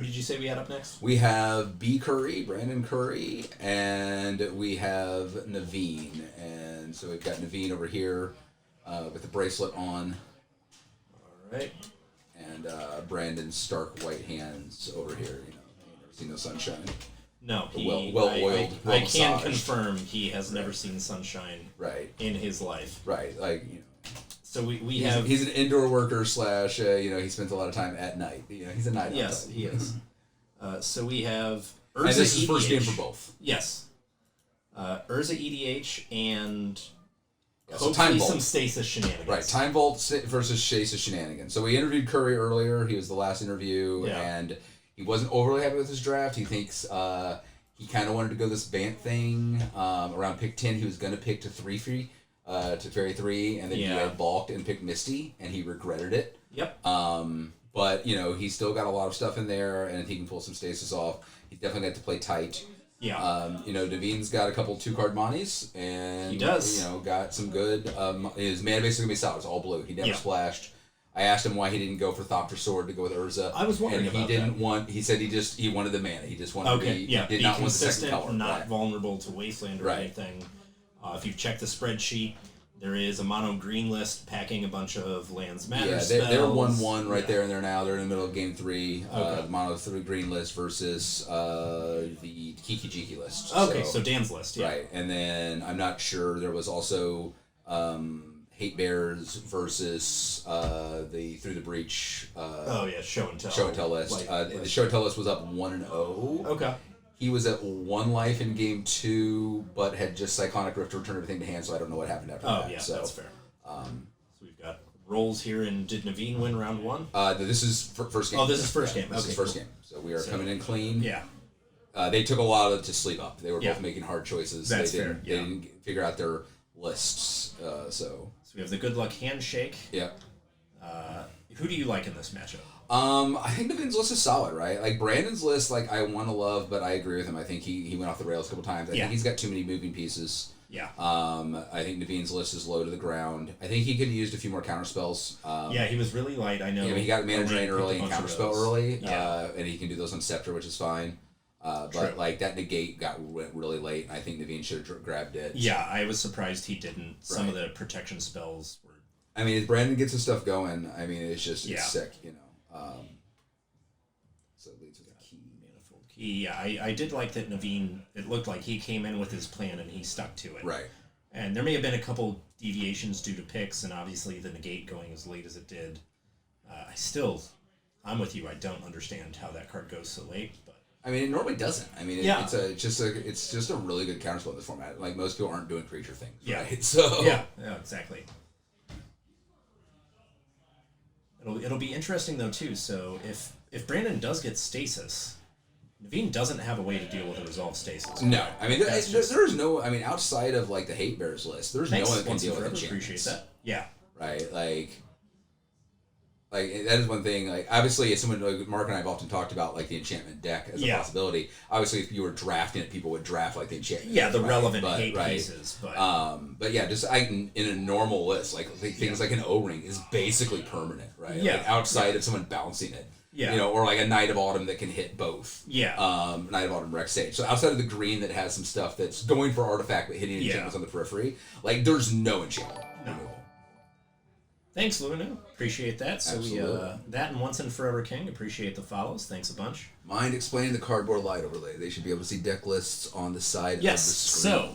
Who did you say we had up next? We have B. Curry, Brandon Curry, and we have Naveen. And so we've got Naveen over here with the bracelet on. All right. And Brandon's stark white hands over here. You know, ain't never seen no sunshine. No, well-oiled. I can confirm he has never seen sunshine. Right. In his life. Right. Like, you know. So we have. He's an indoor worker / he spends a lot of time at night. You know, he's a night owl. Yes, he is. So we have Urza. And this is first game for both. Yes. Urza EDH and Time Vault. Some stasis shenanigans. Right, Time Vault versus stasis shenanigans. So we interviewed Curry earlier. He was the last interview, and he wasn't overly happy with his draft. He thinks he kind of wanted to go this Bant thing. Around pick 10, he was going to pick to Fairy 3, and then he had balked and picked Misty, and he regretted it. Yep. But, you know, he's still got a lot of stuff in there, and if he can pull some stasis off, he's definitely got to play tight. Yeah. You know, Naveen's got a couple 2-card Monis, and he does. You know, got some good. His mana base is gonna be solid. It's all blue. He never splashed. I asked him why he didn't go for Thopter Sword to go with Urza. I was wondering about that. And he didn't want. He said he wanted the mana. He just wanted to be. Yeah. He did be not consistent, want the second color. not vulnerable to Wasteland or anything. If you've checked the spreadsheet, there is a mono green list packing a bunch of lands matter spells. They're 1-1 right there and there now. They're in the middle of game 3. The mono 3 green list versus the Kiki Jiki list. Okay, so Dan's list, Right, and then I'm not sure. There was also Hate Bears versus the Through the Breach. Show and Tell. Show and Tell list. The Show and Tell list was up 1-0. Okay. He was at 1 life in game 2, but had just Cyclonic Rift to return everything to hand, so I don't know what happened after that. Oh, yeah, so, that's fair. So we've got rolls here, and did Naveen win round 1? This is first game. Oh, this is first game. This is first game. So we are coming in clean. Yeah. They took a lot of to sleep up. They were both making hard choices. That's fair. They didn't figure out their lists. So we have the good luck handshake. Yeah. Who do you like in this matchup? I think Naveen's list is solid, right? Like Brandon's list, like I want to love, but I agree with him. I think he went off the rails a couple times. I think he's got too many moving pieces. Yeah. I think Naveen's list is low to the ground. I think he could have used a few more counter spells. He was really light. I know. Yeah, he got Mana Drain early and Counterspell early. Yeah. And he can do those on Scepter, which is fine. But like that negate went really late, and I think Naveen should have grabbed it. Yeah, I was surprised he didn't. Some of the protection spells were. I mean, if Brandon gets his stuff going, I mean, it's just it's sick, you know. So it leads with a key. Manifold key. Yeah, I did like that Naveen. It looked like he came in with his plan and he stuck to it. Right. And there may have been a couple deviations due to picks, and obviously the negate going as late as it did. I'm with you. I don't understand how that card goes so late, but. I mean, it normally doesn't. I mean, it's just a really good counterspell in this format. Like most people aren't doing creature things. Yeah. Right? So. Yeah. Exactly. It'll be interesting though too. So if Brandon does get stasis, Naveen doesn't have a way to deal with a resolve stasis. No, I mean there's no. I mean outside of like the Hate Bears list, there's no one that can deal with enchantments. Appreciate that. Yeah. Right. Like that is one thing. Like obviously, as someone like Mark and I have often talked about, like the enchantment deck as a possibility. Obviously, if you were drafting it, people would draft like the enchantment. Yeah, the relevant hate pieces. But yeah, just in a normal list, like things like an O-ring is basically permanent, right? Yeah. Like, outside of someone bouncing it. Yeah. You know, or like a Knight of Autumn that can hit both. Yeah. Knight of Autumn Rex Sage. So outside of the green that has some stuff that's going for artifact but hitting enchantments on the periphery, like there's no enchantment. No. Thanks, Luna. Appreciate that. So that and Once and Forever King. Appreciate the follows. Thanks a bunch. Mind explaining the cardboard light overlay. They should be able to see deck lists on the side of the screen. So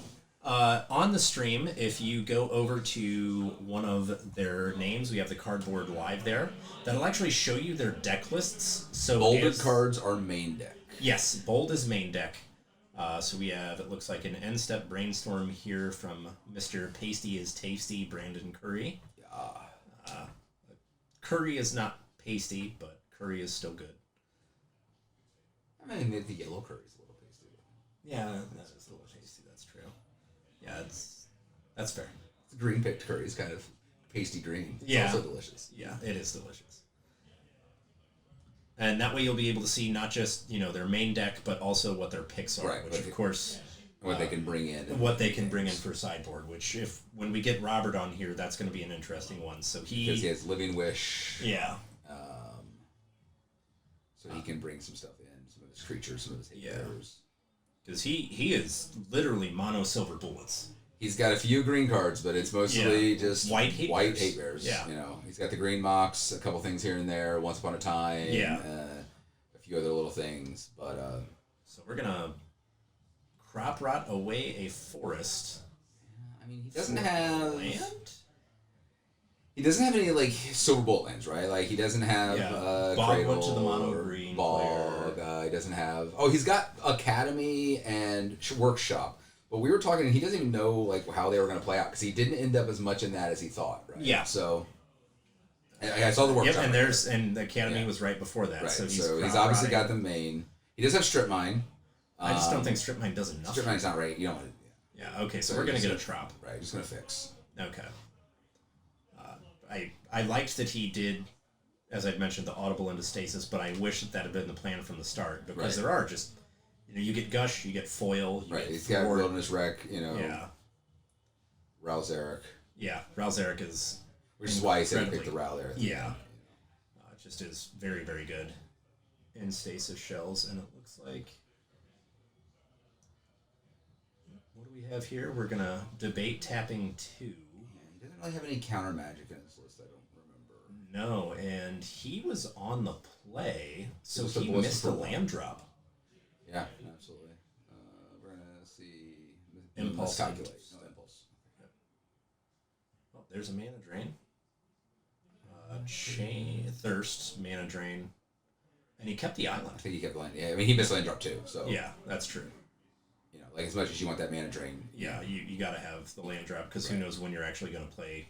on the stream, if you go over to one of their names, we have the cardboard live there. That'll actually show you their deck lists. So bolded cards are main deck. Yes, bold is main deck. So we have, it looks like an end step brainstorm here from Mr. Pasty is Tasty, Brandon Curry. Curry is not pasty, but curry is still good. I mean, the yellow curry is a little pasty. Yeah, that is a little pasty. That's true. Yeah, that's fair. The green picked curry is kind of pasty green. It's also delicious. Yeah, it is delicious. And that way you'll be able to see not just their main deck, but also what their picks are, which of course. What they can bring in. What they can bring in for sideboard, which when we get Robert on here, that's going to be an interesting one. So because he has Living Wish. Yeah. So he can bring some stuff in, some of his creatures, some of his hate bearers. Because he is literally mono silver bullets. He's got a few green cards, but it's mostly just white hate bears. Yeah. He's got the green mocks, a couple things here and there, Once Upon a Time. Yeah. A few other little things, but so we're gonna crop rot away a forest. I mean, he doesn't have land. He doesn't have any like silver bullet lands, right? Like he doesn't have Bog Cradle went to the mono green Bog. He doesn't have. Oh, he's got Academy and Workshop. But we were talking, and he doesn't even know like how they were going to play out because he didn't end up as much in that as he thought, right? Yeah. So I saw the Workshop. Yep, and the Academy was right before that. Right. So he's obviously got the main. He does have Strip Mine. I just don't think Strip Mine does enough. Strip Mine's not right. You don't. Yeah. Okay. So we're gonna get a Trop. Right. Just gonna fix. Okay. I liked that he did, as I'd mentioned, the audible into stasis, but I wish that had been the plan from the start because there are just, you get Gush, you get Foil, you get He's got Wilderness Wreck, Yeah. Ralzeric. Yeah, Ralzeric is. Which is why he said he picked the Ralzeric. Yeah. It just is very, very good in stasis shells, and it looks like. What do we have here? We're gonna debate tapping 2. He doesn't really have any counter magic in his list, I don't remember. No, and he was on the play, so he missed a land drop. Yeah, absolutely. We're going to see... Impulse. Calculate. No, Impulse. Yep. Oh, there's a Mana Drain. Chain Thirst, Mana Drain. And he kept the island. I think he kept the land. Yeah, I mean, he missed land drop too, so... Yeah, that's true. Like, as much as you want that Mana Drain. Yeah, you got to have the land drop, because who knows when you're actually going to play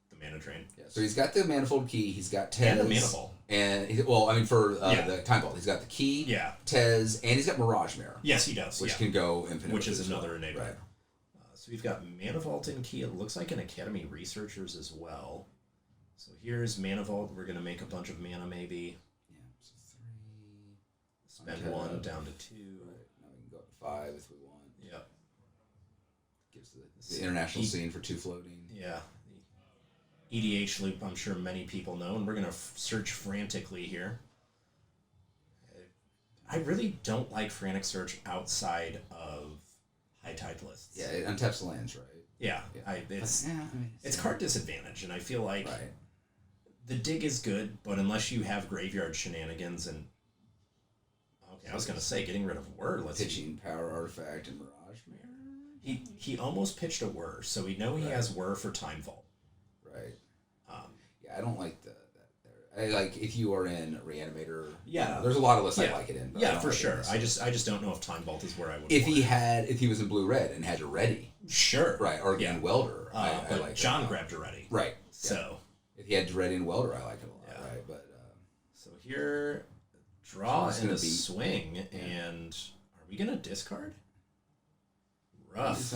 the Mana Drain. Yeah, so he's got the Manifold Key, he's got Tez. And the Mana Ball. And, for the Time Vault, he's got the Key, Tez, and he's got Mirage Mirror. Yes, he does, Which can go infinite. Which is another enabler. Right. So we've got Mana Vault and Key. It looks like an Academy Researchers as well. So here's Mana Vault. We're going to make a bunch of mana, maybe. Yeah, so 3. Spend 1 down to 2. Right. Now we can go up to 5 if we want. Yep. Gives the international scene for 2 floating. Yeah. The EDH loop, I'm sure many people know, and we're going to search frantically here. I really don't like Frantic Search outside of high tide lists. Yeah, it untaps the lands, right? Yeah. It's card disadvantage, and I feel like the dig is good, but unless you have graveyard shenanigans and... Okay, I was going to say, getting rid of Whir. Pitching Power Artifact and Mirage Mirror? He almost pitched a Whir, so we know he has Whir for Time Vault. Right. I don't like that there. I like if you are in Reanimator. Yeah. There's a lot of lists I like it in. But yeah, for sure. I just don't know if Time Vault is where I would. If he was in blue red and had a ready. Sure. Right. Or in Welder. I but like John grabbed a ready. Right. So if he had ready and Welder, I like it a lot. Right. But so here, draw and a swing, and are we gonna discard? Rough.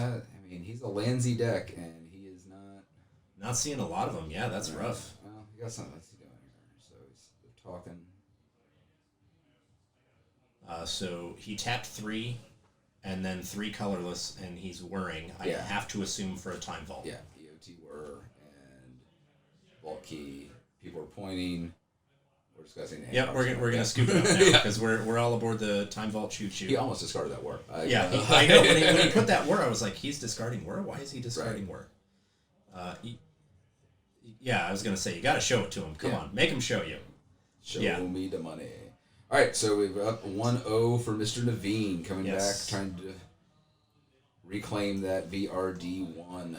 He's a Landsy deck, and he is not seeing a lot of them. Yeah, that's rough. Well, he got something he's doing here, so they're talking. So he tapped 3, and then 3 colorless, and he's whirring. I have to assume for a Time Vault. Yeah, EOT Whir and Vault Key. People are pointing. We're discussing. Yep, we're gonna scoop it up now because we're all aboard the Time Vault choo choo. He almost discarded that Whir. I know. When he put that Whir, I was like, he's discarding Whir. Why is he discarding Whir? I was gonna say you got to show it to him. Come on, make him show you. Show me the money. All right, so we've up 1-0 for Mr. Naveen coming back, trying to reclaim that VRD 1.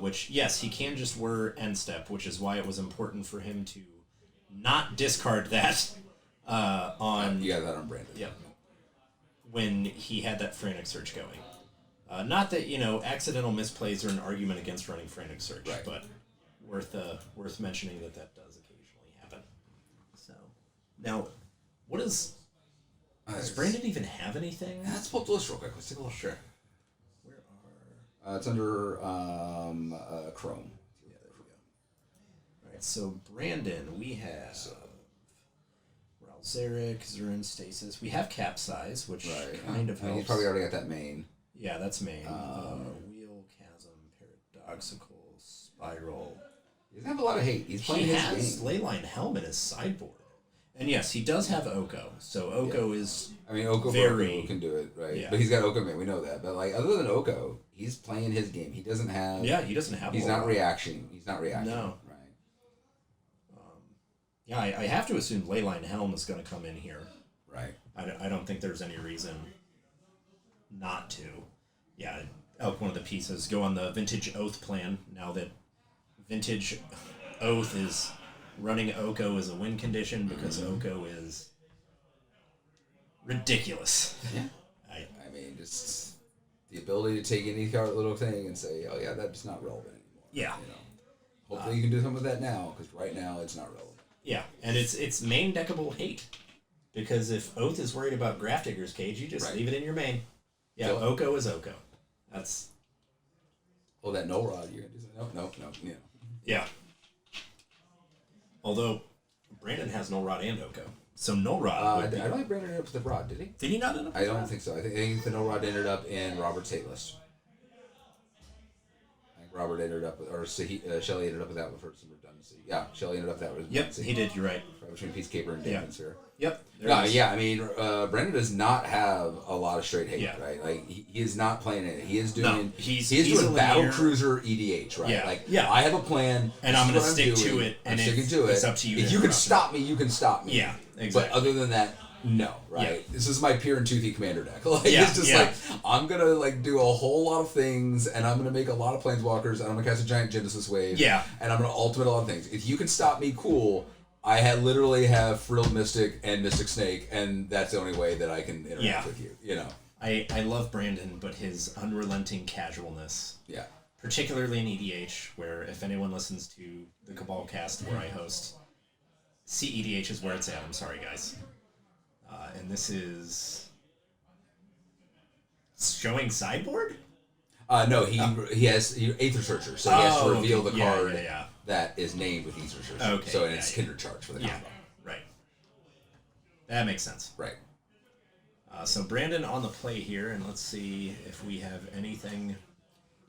Which he can just Whir end step, which is why it was important for him to not discard that on. You got that on Brandon. Yep. When he had that Frantic Search going. Not that, accidental misplays are an argument against running Frantic Search, but worth mentioning that does occasionally happen. So, now, what does Brandon even have anything? Let's pull up the list real quick. Let's take a look. Sure. Where are... it's under Chrome. Yeah, there we go. All right, so Brandon, we have Ralzeric, Zurin, Stasis. We have Capsize, which kind of helps. He's probably already got that main. Yeah, that's main. Wheel, Chasm, Paradoxical, Spiral. He doesn't have a lot of hate. He's playing his game. Leyline Helm in his sideboard. And yes, he does have Oko. So Oko is I mean, Oko can do it, right? Yeah. But he's got Oko Man, we know that. But like other than Oko, he's playing his game. He doesn't have he doesn't have He's not reacting. He's not reacting. No. Right. Yeah, I have to assume Leyline Helm is going to come in here. Right. I don't think there's any reason not to. Yeah, Elk, one of the pieces. Go on the Vintage Oath plan now that Vintage Oath is running Oko as a win condition because Oko is ridiculous. Yeah. I mean, just the ability to take any little thing and say, oh yeah, that's not relevant anymore. Yeah. Hopefully you can do some of that now, because right now it's not relevant. Yeah, and it's main deckable hate. Because if Oath is worried about Grafdigger's Cage, you just leave it in your main. Yeah, Oko is Oko. That's... Oh, that no rod, you're going to do something. No. Yeah. Yeah. Although, Brandon has no rod and Oko. So no rod would I don't think Brandon ended up with the rod, did he? Did he not end up with I don't think so. I think the no rod ended up in Robert's hate list. I think Robert ended up with, or Shelley ended up with that one for some redundancy. Yeah, Shelley ended up with that with redundancy. Yep, he did, you're right. Between Peacekeeper and Demon Sphere. Yep. Yeah, I mean, Brendan does not have a lot of straight hate, right? Like, he is not playing it. He is doing, he's doing Battle Cruiser EDH, right? Yeah. Like, I have a plan, and I'm going to stick to it, and I'm sticking to it. It's up to you. If you can stop me, you can stop me. Yeah, exactly. But other than that, no, right? Yeah. This is my Peer and Toothy commander deck. Like, it's just like, I'm going to, like, do a whole lot of things, and I'm going to make a lot of Planeswalkers, and I'm going to cast a giant Genesis Wave, and I'm going to ultimate a lot of things. If you can stop me, cool. I literally have Frilled Mystic and Mystic Snake, and that's the only way that I can interact with you, I love Brandon, but his unrelenting casualness. Yeah. Particularly in EDH, where if anyone listens to the Cabal cast where I host, EDH is where it's at. I'm sorry, guys. And this is showing sideboard? No, he has Aether Searcher, so he has to reveal the card that is named with Aether Searcher. Okay, so it's Kindred Charge for the combo. Right. That makes sense. Right. So Brandon on the play here, and let's see if we have anything.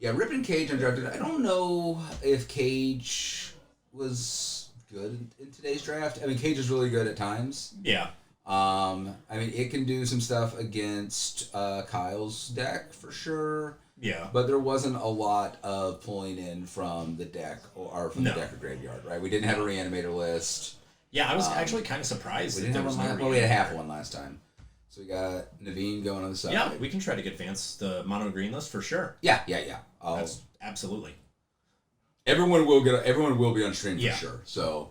Yeah, ripping Cage undrafted. I don't know if Cage was good in today's draft. I mean, Cage is really good at times. Yeah. I mean, it can do some stuff against Kyle's deck for sure. Yeah. But there wasn't a lot of pulling in from the deck or from the deck or graveyard, right? We didn't have a Reanimator list. Yeah, I was actually kind of surprised. We didn't have one. Well, we had a half one last time. So we got Naveen going on the side. Yeah, we can try to advance the mono green list for sure. Yeah. Absolutely. Everyone will be on stream for sure. So.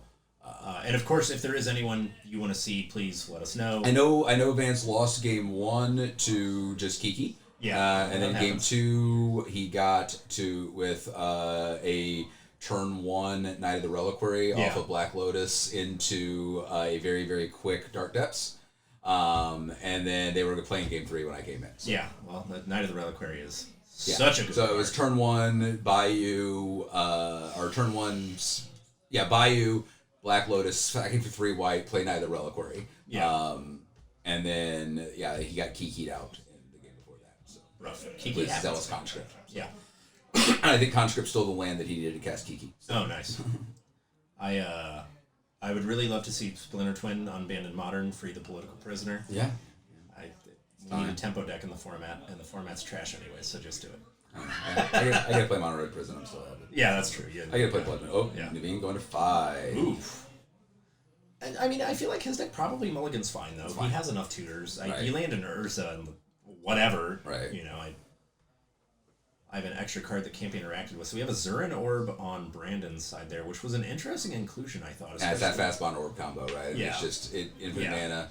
And of course, if there is anyone you want to see, please let us know. I know Vance lost game 1 to just Kiki. Yeah. And then game 2, he got to with a turn 1 Knight of the Reliquary off of Black Lotus into a very, very quick Dark Depths. And then they were playing game 3 when I came in. So. Yeah, well, the Knight of the Reliquary is such a good card. So it was turn 1, Bayou, Bayou, Black Lotus, sacking for 3 white, play Knight of the Reliquary. Yeah. And then, he got Kiki'd out in the game before that. So. Rough. Kiki with Zealous Conscript. Yeah. And I think Conscript stole the land that he needed to cast Kiki. So. Oh, nice. I would really love to see Splinter Twin unbanned in Modern, free the political prisoner. Yeah. We need a tempo deck in the format, and the format's trash anyway, so just do it. I gotta play Mono Red Prison, I'm still at it. Yeah, that's true. I gotta play Blood Moon. Oh, Naveen going to 5. Oof. And, I mean, I feel like his deck probably mulligans fine, though. He has enough tutors. You land an Urza and whatever. Right. I have an extra card that can't be interacted with. So we have a Zurin Orb on Brandon's side there, which was an interesting inclusion, I thought. Yeah, it's that Fast Bond Orb combo, right? Yeah. It's just infinite mana.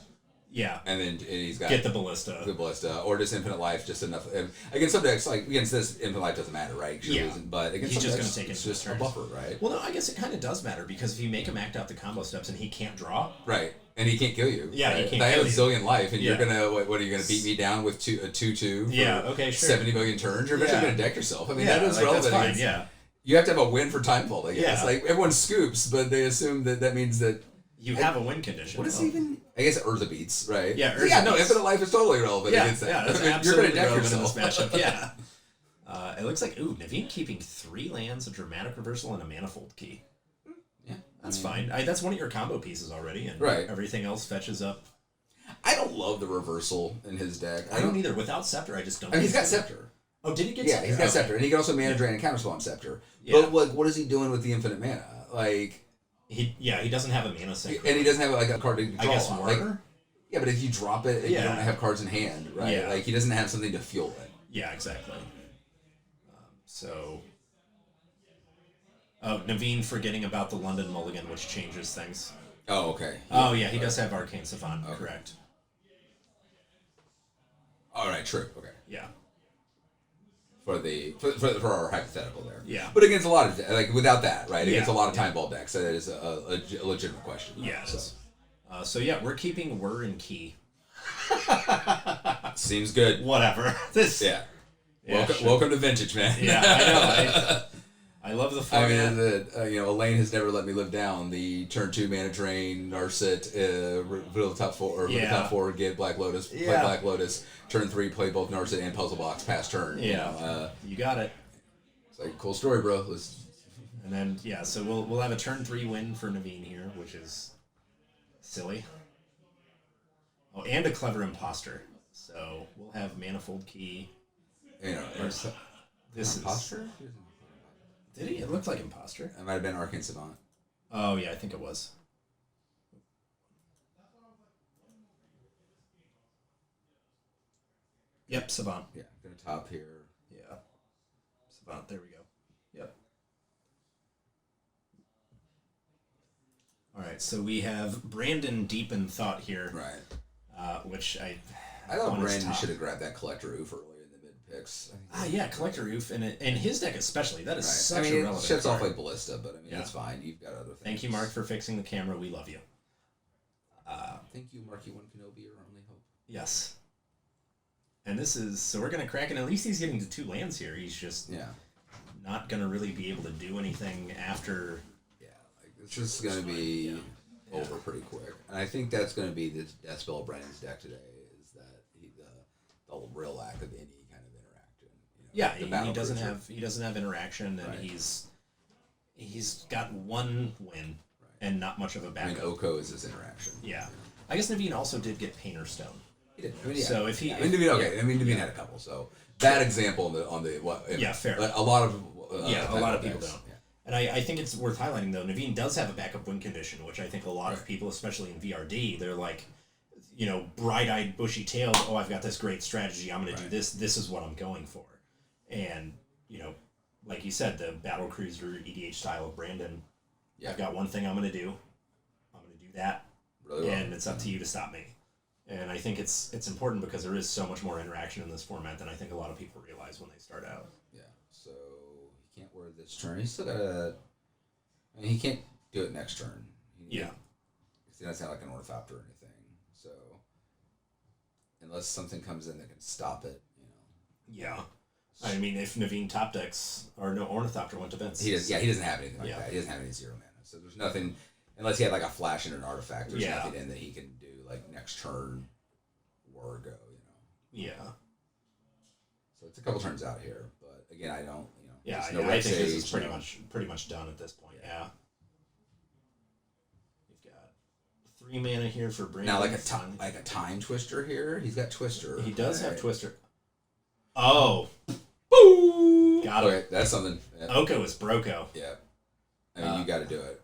Yeah. And then he's got... Get the Ballista. The Ballista. Or just Infinite Life, just enough... Against some decks, like, against this, Infinite Life doesn't matter, right? But against he's some just decks, going to take it's just a buffer, right? Well, no, I guess it kind of does matter, because if you make him act out the combo steps and he can't draw... Right. And he can't kill you. Yeah, right? he can't I kill have you. a zillion life, and you're gonna what are you gonna beat me down with a 2/2? Yeah, okay, sure. 70 million turns. You're eventually gonna deck yourself. I mean, that is relevant. That's fine, You have to have a win for Timefall, I guess. Yeah. Like everyone scoops, but they assume that means that you have a win condition. What is even? I guess Urza beats, right? Yeah, Urza no, Infinite Life is totally relevant against that. Yeah, that's you're gonna absolutely deck relevant yourself. in this matchup. Yeah. It looks like Naveen keeping 3 lands, a Dramatic Reversal, and a Manifold Key. Yeah, That's fine. That's one of your combo pieces already, and everything else fetches up. I don't love the reversal in his deck. I don't either. Without Scepter, I just don't. He's got Scepter. Oh, did he get Scepter? Scepter? Yeah, he's got Scepter. And he can also mana drain and counterspawn Scepter. Yeah. But, like, what is he doing with the infinite mana? Like... He doesn't have a mana sync. And he doesn't have, like, a card to draw. I guess Warner? Like, yeah, but if you drop it, you don't have cards in hand, right? Yeah. Like, he doesn't have something to fuel it. Yeah, exactly. Oh, Naveen forgetting about the London Mulligan, which changes things. Oh, okay. Oh, yeah, he does have Arcane Savant, correct. All right, true. Okay. Yeah. For our hypothetical there. Yeah. But against a lot of, like, without that, right? Against a lot of time ball decks, that is a legitimate question. Right? Yeah. So, we're keeping Whir and Key. Seems good. Whatever. Welcome to Vintage, man. Yeah, I know. I love the format. Elaine has never let me live down. The turn 2 mana drain, Narset, middle of the top 4, or the top 4, get Black Lotus, play Black Lotus. Turn 3, play both Narset and Puzzle Box, pass turn. Yeah, you got it. It's like, cool story, bro. And then, so we'll have a turn 3 win for Naveen here, which is silly. Oh, and a Clever Imposter. So we'll have Manifold Key. This is Imposter? Did he? It looked like Imposter. It might have been Arcane Savant. Oh, yeah, I think it was. Yep, Savant. Yeah, gonna top here. Yeah. Savant, there we go. Yep. All right, so we have Brandon deep in thought here. Right. Which I thought Brandon should have grabbed that Collector Oof earlier in the mid picks. Collector Oof, and his deck especially. That is such a relevant it shuts card. off like Ballista, but that's fine. You've got other things. Thank you, Mark, for fixing the camera. We love you. Thank you, Marky One Kenobi, your only hope. Yes. And so we're going to crack it. At least he's getting to 2 lands here. He's just not going to really be able to do anything after. Yeah, like it's just going to be over pretty quick. And I think that's going to be the death spell of Brandon's deck today, is that the real lack of any kind of interaction. He doesn't have interaction, and he's got 1 win and not much of a backup. Oko is his interaction. Yeah. I guess Naveen also did get Painter Stone. He did. So if he, Naveen had a couple. So that example fair. A lot of people don't. Yeah. And I think it's worth highlighting though. Naveen does have a backup win condition, which I think a lot of people, especially in VRD, they're like, bright-eyed, bushy-tailed. Oh, I've got this great strategy. I'm going to do this. This is what I'm going for. And like you said, the Battle Cruiser EDH style of Brandon. Yeah. I've got one thing I'm going to do. I'm going to do that, really well. And it's up to you to stop me. And I think it's important because there is so much more interaction in this format than I think a lot of people realize when they start out. Yeah, so he can't word this turn. He's still got he can't do it next turn. He doesn't have like an Ornithopter or anything. So unless something comes in that can stop it, Yeah. I mean, if Naveen top decks or no Ornithopter went to Vince. He doesn't have anything like that. He doesn't have any 0 mana. So there's nothing, unless he had like a flash and an artifact, there's nothing in that he can do like next turn or go, Yeah. So it's a couple turns out here, but again, I don't, I think this is pretty much done at this point. Yeah. You've got 3 mana here for Brandon. Now, like a time twister here. He's got Twister. He does have Twister. Oh. Boo! Got it. Okay, that's something. Yeah. Oko is Broco. Yeah. I mean, you got to do it.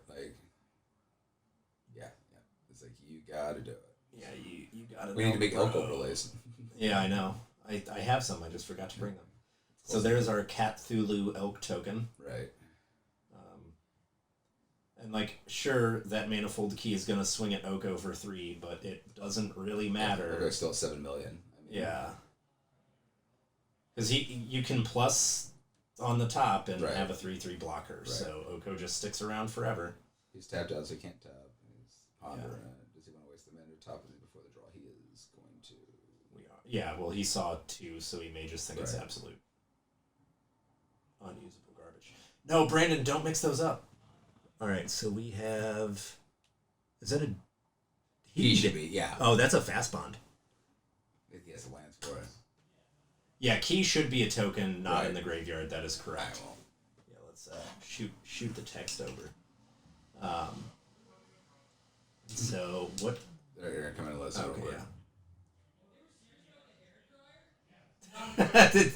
It's like, you got to do it. Yeah, you got to. We need to make Oko relays. Yeah, I know. I have some. I just forgot to bring them. So there's our Cthulhu Elk token. Right. And sure, that Manifold Key is going to swing at Oko for 3, but it doesn't really matter. Oko's still at 7 million. Yeah. Because you can plus on the top and have a 3/3 blocker, so Oko just sticks around forever. He's tapped out, so he can't tap. He's pondering. Does he want to waste the mana to top it before the draw? He is going to. Yeah, well, he saw 2, so he may just think it's absolute unusable garbage. No, Brandon, don't mix those up. All right, so we have. Is that a? He should be, yeah. Oh, that's a fast bond. He has the lands for it. Yeah, Key should be a token, not in the graveyard. That is correct. I will. Yeah, let's shoot the text over. Um, so what? They're gonna come in and let us know. Okay, yeah.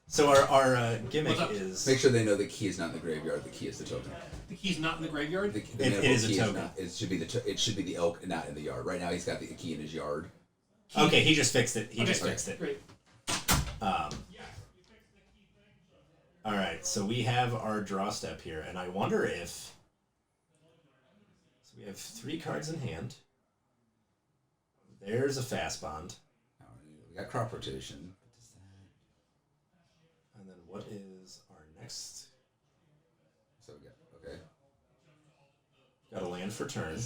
So our gimmick is make sure they know the key is not in the graveyard. The key is the token. The key's not in the graveyard. It is a token. It should be the elk, not in the yard. Right now, he's got the key in his yard. Okay, he just fixed it. Fixed it. Great. All right, so we have our draw step here, and I wonder if... So we have 3 cards in hand. There's a fast bond. We got crop rotation. And then what is our next... So we got, okay. Got a land for turn.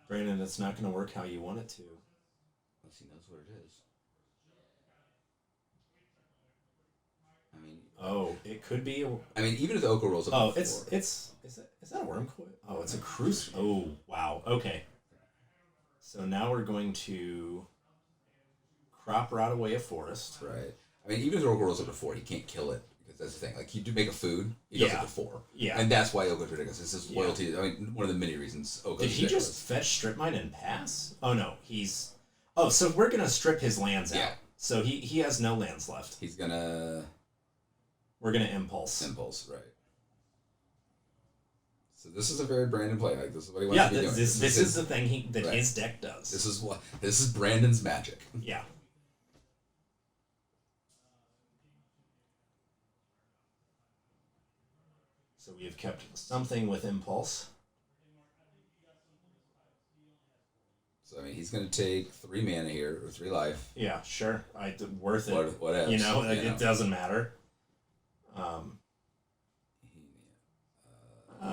Brandon, it's not going to work how you want it to. Unless he knows what it is. I mean... Oh, it could be... even if the Oko rolls up... Oh, is that a worm coil? Oh, it's a cruise... Oh, wow. Okay. So now we're going to crop rot away a forest. Right. Even if the Oko rolls up to 4, he can't kill it. Because that's the thing. Like, you do make a food, he goes up to 4. Yeah. And that's why Oko's ridiculous. This is loyalty. One of the many reasons Oko's ridiculous. Did he just fetch Strip Mine and pass? Oh, no. Oh, so we're going to strip his lands out. So he has no lands left. He's going to... We're going to Impulse. Impulse, right. So this is a very Brandon play. Like, this is what he wants to be doing. This is the thing his deck does. This is Brandon's magic. Yeah. So we have kept something with Impulse. So he's going to take 3 mana here or 3 life. Yeah, sure. Worth it. What else? It doesn't matter. Are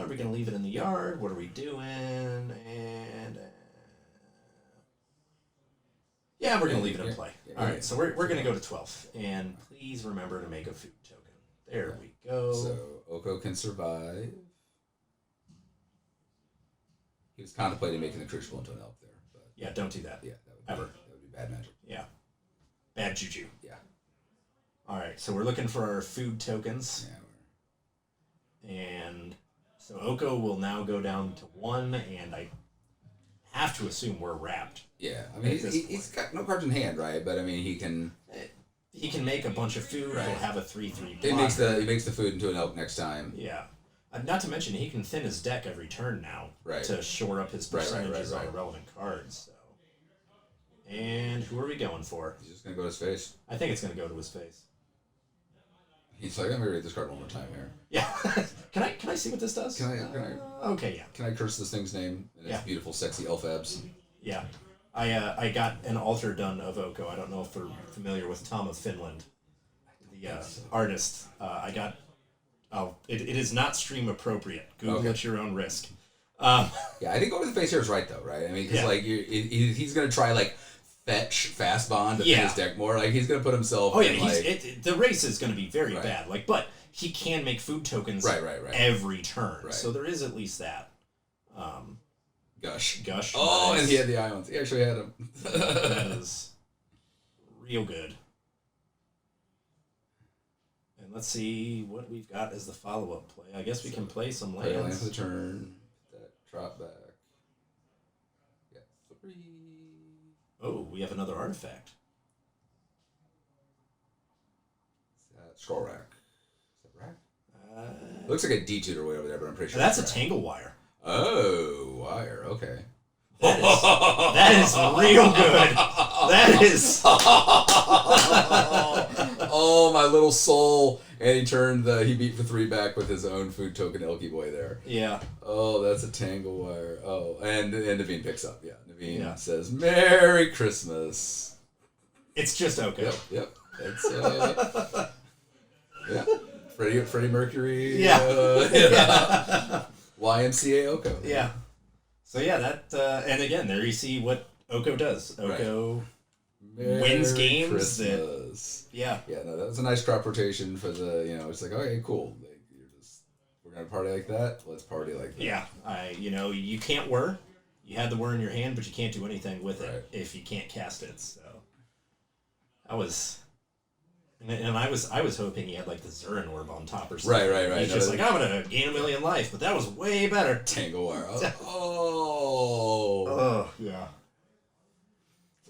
we going to leave it in the yard? What are we doing? And yeah, we're going to leave it in play. All right, so we're going to go to 12. And please remember to make a food token. There we go. So Oko can survive. He was contemplating making the Crucible into an elk there. But yeah, don't do that. Yeah, that would be bad magic. Yeah. Bad juju. Yeah. All right, so we're looking for our food tokens. Yeah. And so Oko will now go down to 1, and I have to assume we're wrapped. Yeah, he's got no cards in hand, right? But he can... He can make a bunch of food. Right. He'll have a 3/3. He makes the food into an elk next time. Yeah. Not to mention, he can thin his deck every turn now to shore up his percentages on relevant cards. So. And who are we going for? He's just going to go to his face. I think it's going to go to his face. He's like, I'm going to read this card one more time here. Yeah. Can I see what this does? Can I? Okay, yeah. Can I curse this thing's name? And its beautiful, sexy elf abs. Yeah. I got an altar done of Oko. I don't know if you're familiar with Tom of Finland, the artist. I got... Oh, it is not stream appropriate. Google at your own risk. Yeah, I think over the face here is right, though, right? Because he's going to try, fetch fast bond to fit his deck more. He's going to put himself the race is going to be very bad. But he can make food tokens every turn. Right. So there is at least that. Gush. Oh, and he had the Ions. He actually had them. That is real good. And let's see what we've got as the follow-up play. I guess we can play some lands. Play a land for the turn. That drop back. Yeah, 3. Oh, we have another artifact. Is that Scroll Rack? Is that Rack? Looks like a D-Tutor or whatever there, but I'm pretty sure that's a Tangle Wire. Oh, wire. Okay. That is real good. That is. Oh, my little soul. And he beat for 3 back with his own food token Elky Boy there. Yeah. Oh, that's a Tangle Wire. Oh, and Naveen picks up. Yeah. Naveen says, Merry Christmas. It's just Oko. Yep. It's, yeah. Freddie Mercury. Yeah. YMCA Oko. Yeah. So that and again there you see what Oko does. Oko wins games. Christmas. Yeah, no, that was a nice crop rotation for the it's like, okay, cool. We're gonna party like that. Let's party like that. Yeah, you can't whir. You had the whir in your hand, but you can't do anything with it if you can't cast it. So that was And I was hoping he had like the Zurin orb on top or something. Right. He's just like, I'm gonna gain 1,000,000 life, but that was way better. Tangle wire. Oh yeah.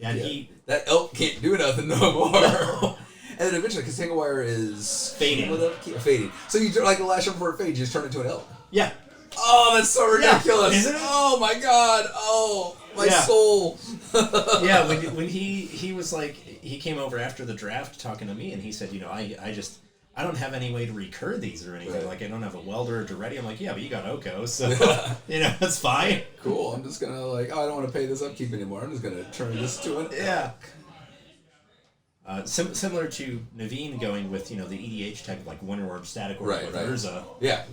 And that elk can't do nothing no more. No. And then eventually, because Tangle wire is fading. Fading. So you like the last one before it fades, you just turn it into an elk. Yeah. Oh, that's so ridiculous! Yeah, isn't it? Oh my god! Oh my soul! Yeah, when he was like, he came over after the draft talking to me, and he said, I don't have any way to recur these or anything. Right. Like I don't have a welder or Duretti. I'm like, yeah, but you got Oko, so that's fine. Cool. I'm just gonna I don't want to pay this upkeep anymore. I'm just gonna turn this to an elk. Similar to Naveen going with the EDH type of like Winter Orb Static Orb with Urza. Yeah,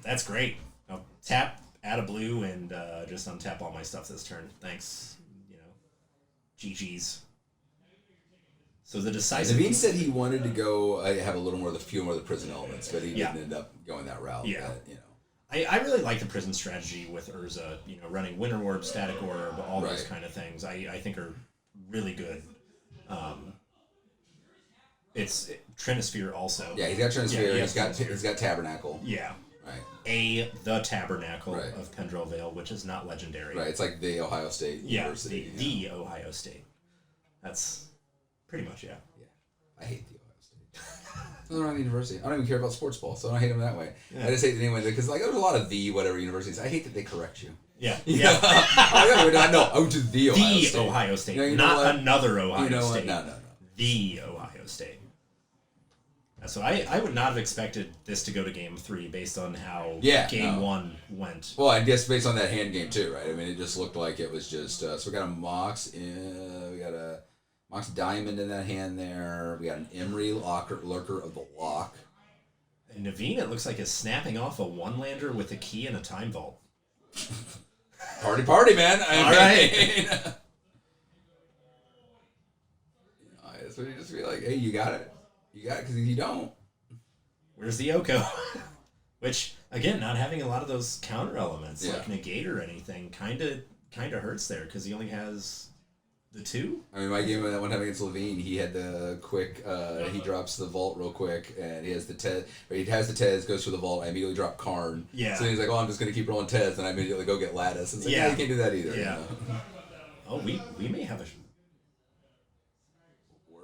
that's great. I'll tap, add a blue, and just untap all my stuff this turn. Thanks. GG's. So the decisive. Naveen said he wanted to go have a little more of the few more of the prison elements, but he didn't end up going that route. Yeah. I really like the prison strategy with Urza. Running Winter Orb, Static Orb, all those kind of things. I think are really good. It's Trinisphere also. Yeah, he's got Trinisphere. He's got Tabernacle. Yeah. Right. The Tabernacle of Pendrell Vale, which is not legendary. Right. It's like the Ohio State University. The Ohio State. That's pretty much Yeah. I hate the Ohio State. I don't have a university. I don't even care about sports ball, so I don't hate them that way. Yeah. I just hate the name because there's a lot of the whatever universities. I hate that they correct you. Yeah. I went to the Ohio State. Ohio State, not another Ohio State. No. The Ohio State. So I would not have expected this to go to Game 3 based on how Game 1 went. Well, I guess based on that hand game too, right? I mean, it just looked like it was just... so we got a Mox, we got a Mox Diamond in that hand there. We got an Emery Lurker of the Lock. And Naveen, it looks like, is snapping off a one-lander with a key and a time vault. Party, man! All right. So you just be like, hey, you got it. You got it, because if you don't... Where's the Oko? Which, again, not having a lot of those counter elements, like Negate or anything, kind of hurts there, because he only has the 2. I mean, my game that one time against Levine, he had the quick... he drops the vault real quick, and he has the Tez... He has the Tez, goes for the vault, I immediately drop Karn. Yeah. So he's like, I'm just going to keep rolling Tez, and I immediately go get Lattice. It's like, you can't do that either. Yeah. Oh, we may have a...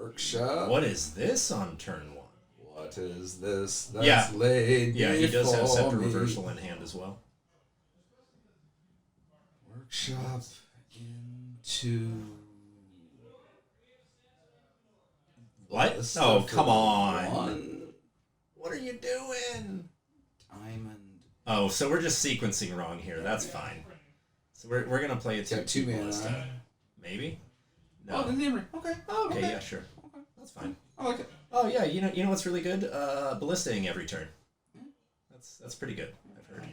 Workshop. What is this on turn 1? What is this that's laid he does have Scepter me. Reversal in hand as well. Workshop into... What? Oh, come on. What are you doing? Diamond. Oh, so we're just sequencing wrong here. That's fine. So we're going to play a 2 mana. Maybe? No. Oh, the Emery. Okay. Okay, yeah, sure. Okay. That's fine. I like it. Oh yeah, you know what's really good? Ballistaing every turn. That's pretty good. I've heard.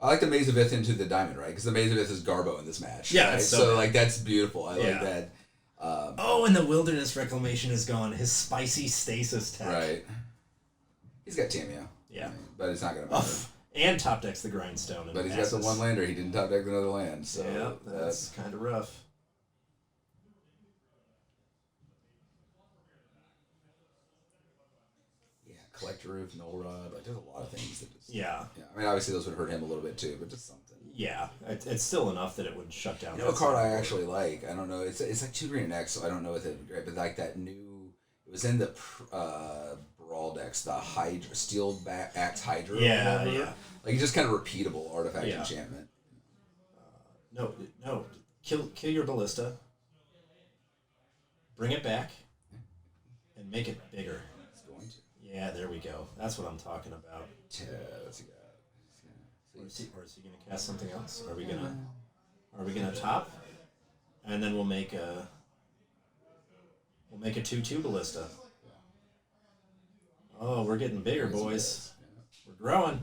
I like the Maze of Ith into the Diamond, right? Because the Maze of Ith is Garbo in this match. Yeah, right? so like that's beautiful. I like that. And the Wilderness Reclamation is gone. His spicy stasis tech. Right. He's got Tameo. Yeah, but it's not gonna matter. And top decks the Grindstone. But he's got the one lander. He didn't top deck another land. So yeah, that's kind of rough. Collector Roof, Null Rod, like there's a lot of things that just... Yeah. I mean, obviously those would hurt him a little bit too, but just something. Yeah, it's still enough that it would shut down. You know, a card I actually like, I don't know, it's like 2 green X, so I don't know if it would be great, but like that new, it was in the Brawl decks, the Hydra, Steel Axe Hydra. Yeah. Like, it's just kind of repeatable artifact enchantment. No, kill your Ballista, bring it back, and make it bigger. Yeah, there we go. That's what I'm talking about. Yeah, that's a guy. Or is he going to cast something else? Are we gonna top? And then we'll make a 2/2 Ballista. Oh, we're getting bigger, boys. We're growing.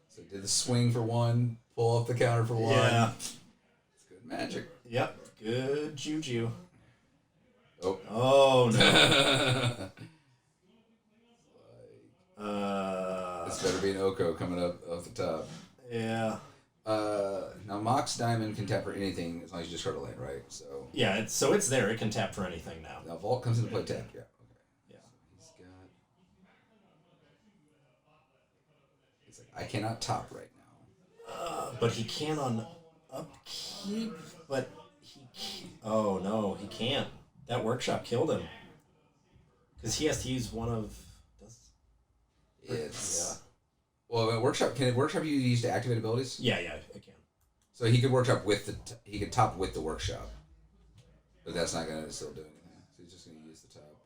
So did the swing for 1, pull off the counter for 1. Yeah. It's good magic. Yep. Good juju. Oh no. This better be an Oko coming up off the top. Yeah. Now Mox Diamond can tap for anything as long as you discard a land, right? So yeah, it's there. It can tap for anything now. Now Vault comes into play tap. Yeah. Okay. Yeah. So he's like, I cannot top right now. But he can on upkeep. But oh no, he can't. That workshop killed him. Because he has to use one of. It's. Yeah. Well, workshop can workshop you use to activate abilities? Yeah, I can. So he could workshop with he could top with the workshop, but that's not gonna still do anything. So he's just gonna use the top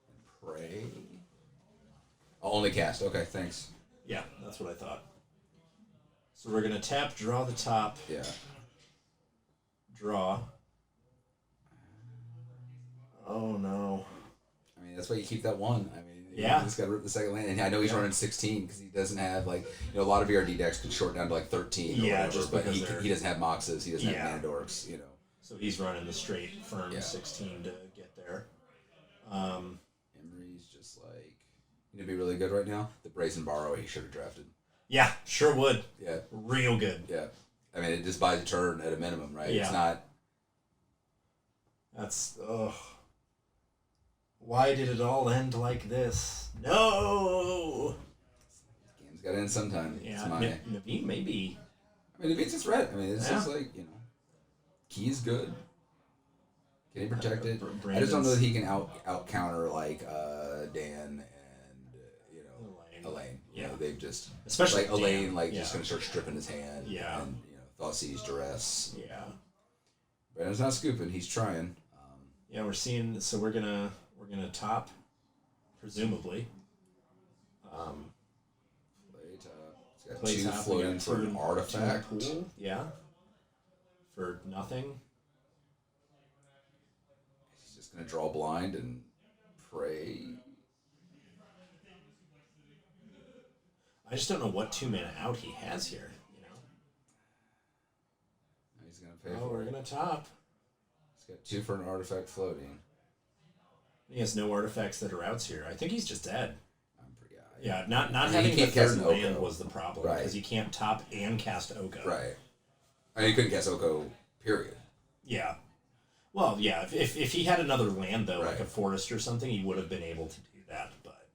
and pray. I'll only cast. Okay, thanks. Yeah, that's what I thought. So we're gonna tap, draw the top. Yeah. Draw. Oh no. I mean, that's why you keep that one. I mean. Yeah. You just got to rip the second land. And I know he's running 16 because he doesn't have, like, a lot of VRD decks could short down to, like, 13 or whatever. Just but he doesn't have Moxes. He doesn't have Mana Dorks, So he's running the straight firm 16 to get there. Emery's just, like, to be really good right now. The Brazen Borrow he should have drafted. Yeah, sure would. Yeah. Real good. Yeah. I mean, it just buys a turn at a minimum, right? Yeah. It's not... That's... Ugh. Why did it all end like this? No! Game's got to end sometime. Yeah, Naveen maybe. I mean, Naveen's a threat. I mean, it's just like, Key's good. Can he protect it? I just don't know that he can out counter, like, Dan and, Elaine. Yeah. They've just... Especially like, Elaine, Dan. just going to start stripping his hand. Yeah. And, Thoughtseize, Duress. Yeah. Brandon's not scooping. He's trying. Yeah, we're seeing... So we're gonna top, presumably. Play top. It's got Play two top, floating for an artifact. Pool. Yeah. For nothing. He's just going to draw blind and pray. I just don't know what 2-mana out he has here, He's going to pay for we're going to top. He's got 2 for an artifact floating. He has no artifacts that are outs here. I think he's just dead. Yeah, not I mean, having the third land Oko. was the problem because you can't top and cast Oko. Right. I mean, he couldn't cast Oko, period. Yeah. Well, yeah. If he had another land though, like a forest or something, he would have been able to do that. But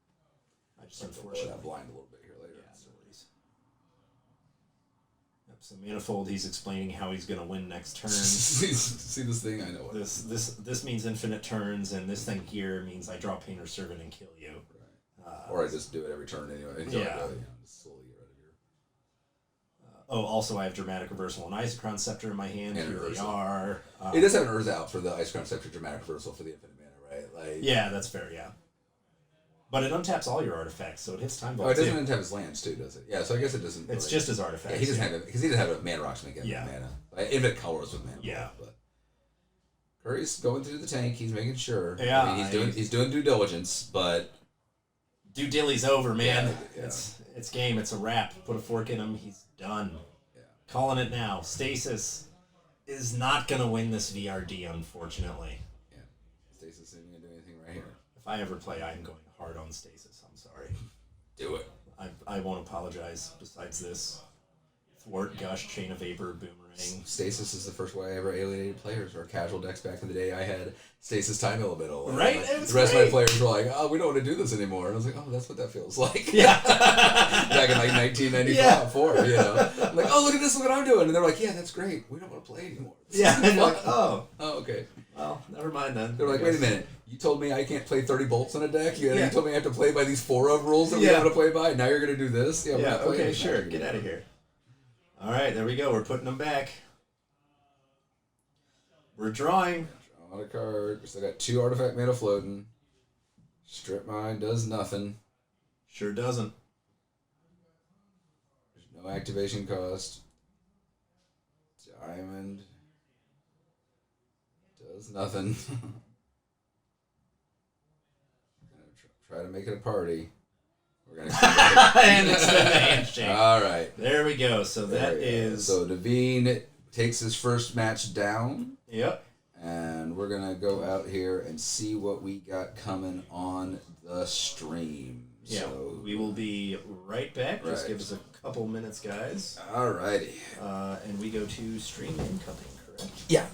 I just unfortunately that blind a little bit here later. Yeah, no worries. Yep. So Manifold, he's explaining how he's going to win next turn. See this thing? I know what. This means infinite turns, and this thing here means I draw Painter Servant and kill you. Or I just do it every turn anyway. Until I go, just slowly get rid of here. Also I have Dramatic Reversal and Isochron Scepter in my hand. And here reversal. they are. It does have an Earth out for the Isochron Scepter Dramatic Reversal for the infinite mana, right? Like. Yeah, that's fair. Yeah. But it untaps all your artifacts, so it hits Time Vault. Oh, it doesn't untap his lands too, does it? Yeah, so I guess it doesn't. It's just his artifacts. Yeah, he doesn't have it because he doesn't have a mana rocks to make mana. Infinite colors with mana. Yeah. But Curry's going through the tank. He's making sure. Yeah. I mean, he's doing due diligence, but. Due dilly's over, man. Yeah. It's game. It's a wrap. Put a fork in him. He's done. Yeah. Calling it now. Stasis is not going to win this VRD, unfortunately. Yeah. Stasis isn't going to do anything right here. If I ever play, I'm going hard on Stasis. I'm sorry. Do it. I won't apologize. Besides this, Thwart, Gush, Chain of Vapor, Boomerang. Stasis is the first way I ever alienated players or casual decks back in the day. I had Stasis Time Elemental. Right? The rest of my players were like, oh, we don't want to do this anymore. And I was like, oh, that's what that feels like. Yeah. Back in like 1994, I'm like, oh, look at this, look what I'm doing. And they're like, yeah, that's great. We don't want to play anymore. Yeah. And like, oh, okay. Well, never mind then. They're like, wait a minute. You told me I can't play 30 bolts on a deck? You told me I have to play by these 4 of rules that we have to play by? Now you're going to do this? Yeah, okay, sure. Get out of here. All right, there we go. We're putting them back. We're drawing. Draw a card. We still got 2 artifact mana floating. Strip Mine does nothing. Sure doesn't. There's no activation cost. Diamond does nothing. Try to make it a party. We're gonna and extend the handshake. All right. There we go. So that is. So Naveen takes his first match down. Yep. And and we're gonna go out here and see what we got coming on the stream. Yeah, so, we will be right back. Just give us a couple minutes, guys. Alrighty. And we go to stream incoming, correct? Yeah.